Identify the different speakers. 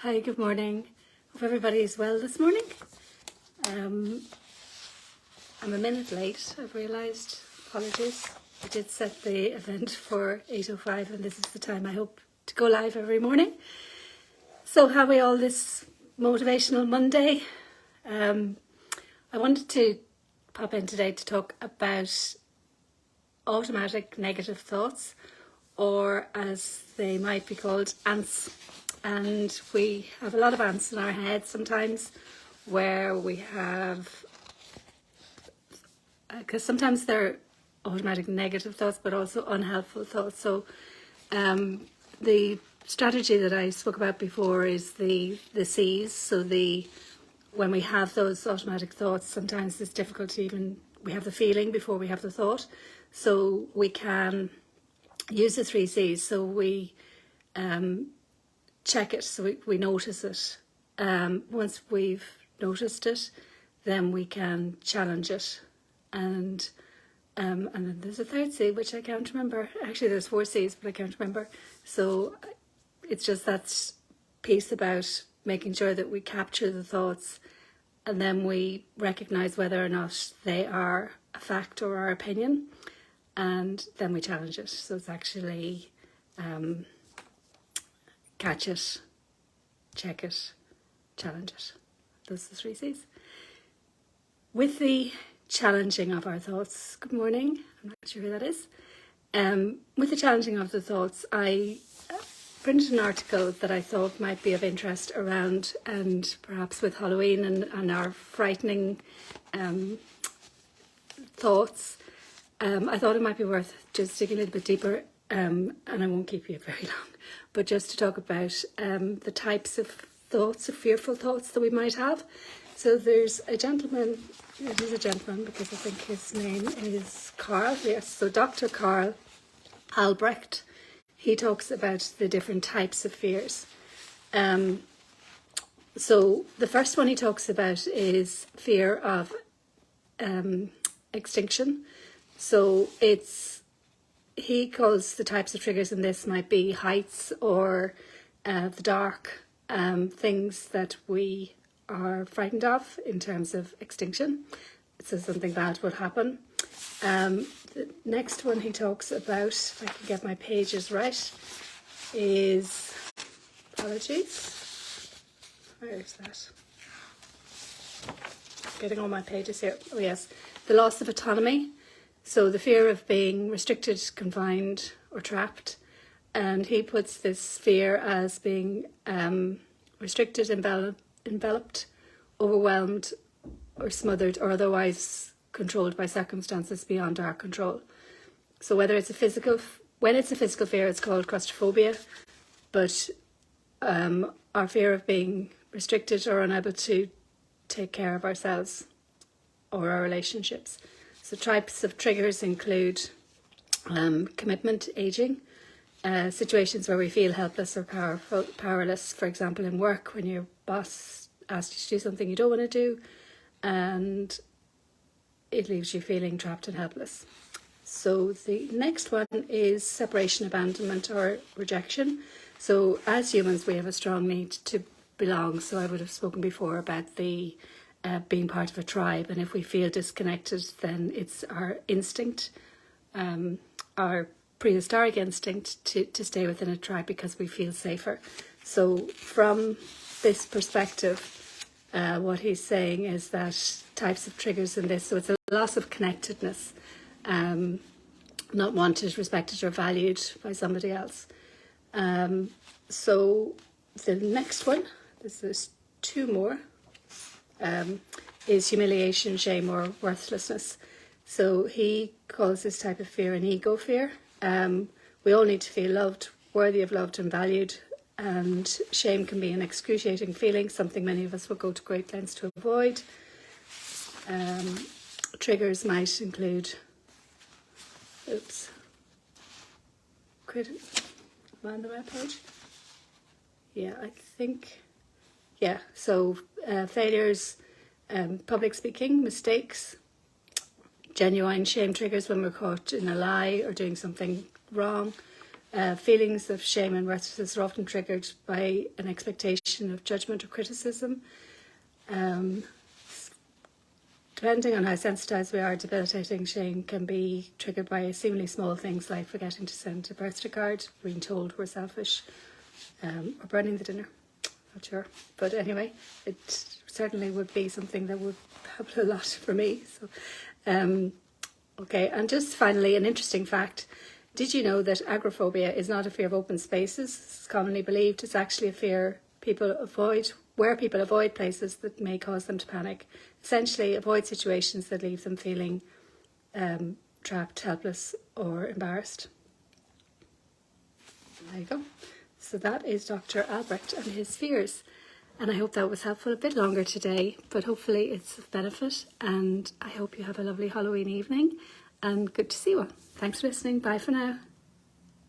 Speaker 1: Hi, good morning. Hope everybody is well this morning. I'm a minute late, I've realised. Apologies. I did set the event for 8:05 and this is the time I hope to go live every morning. So how are we all this motivational Monday? I wanted to pop in today to talk about automatic negative thoughts, or as they might be called, ANTS. And we have a lot of ants in our heads sometimes, where we have, because sometimes they're automatic negative thoughts but also unhelpful thoughts. So the strategy that I spoke about before is the C's. So when we have those automatic thoughts, sometimes it's difficult to even, we have the feeling before we have the thought. So we can use the 3 C's. So we check it, so we notice it. Once we've noticed it, then we can challenge it. And then there's a 3rd C, which I can't remember. Actually, there's 4 C's, but I can't remember. So it's just that piece about making sure that we capture the thoughts, and then we recognise whether or not they are a fact or our opinion, and then we challenge it. So it's actually catch it, check it, challenge it. Those are the 3 C's. With the challenging of our thoughts, good morning, I'm not sure who that is. With the challenging of the thoughts, I printed an article that I thought might be of interest around, and perhaps with Halloween and our frightening thoughts, I thought it might be worth just digging a little bit deeper, and I won't keep you very long, but just to talk about the types of thoughts, of fearful thoughts that we might have. So there's a gentleman, it is a gentleman because I think his name is Carl, yes, so Dr. Carl Albrecht. He talks about the different types of fears. So the first one he talks about is fear of extinction. So he calls the types of triggers in this might be heights or the dark, things that we are frightened of in terms of extinction. So something bad will happen. The next one he talks about, if I can get my pages right, is, apologies, where is that? Getting all my pages here. Oh yes, the loss of autonomy. So the fear of being restricted, confined or trapped. And he puts this fear as being restricted, enveloped, overwhelmed or smothered or otherwise controlled by circumstances beyond our control. So when it's a physical fear, it's called claustrophobia, but our fear of being restricted or unable to take care of ourselves or our relationships. So types of triggers include commitment, aging, situations where we feel helpless or powerless, for example in work when your boss asks you to do something you don't want to do and it leaves you feeling trapped and helpless. So the next one is separation, abandonment or rejection. So as humans we have a strong need to belong. So I would have spoken before about the being part of a tribe, and if we feel disconnected then it's our instinct, our prehistoric instinct to stay within a tribe because we feel safer. So from this perspective, what he's saying is that types of triggers in this, so it's a loss of connectedness, not wanted, respected or valued by somebody else. So the next one, there's 2 more, is humiliation, shame or worthlessness. So he calls this type of fear an ego fear. We all need to feel loved, worthy of loved and valued, and shame can be an excruciating feeling, something many of us will go to great lengths to avoid. Triggers might include, am I on the right page? Yeah, I think, yeah, so failures, public speaking, mistakes, genuine shame triggers when we're caught in a lie or doing something wrong, Feelings of shame and restlessness are often triggered by an expectation of judgment or criticism. Depending on how sensitised we are, debilitating shame can be triggered by seemingly small things like forgetting to send a birthday card, being told we're selfish, or burning the dinner. Not sure. But anyway, it certainly would be something that would help a lot for me. So, okay, and just finally, an interesting fact. Did you know that agoraphobia is not a fear of open spaces? It's commonly believed it's actually a fear people avoid places that may cause them to panic. Essentially, avoid situations that leave them feeling trapped, helpless, or embarrassed. There you go. So that is Dr. Albrecht and his fears. And I hope that was helpful. A bit longer today, but hopefully it's of benefit. And I hope you have a lovely Halloween evening. And good to see you all. Thanks for listening. Bye for now.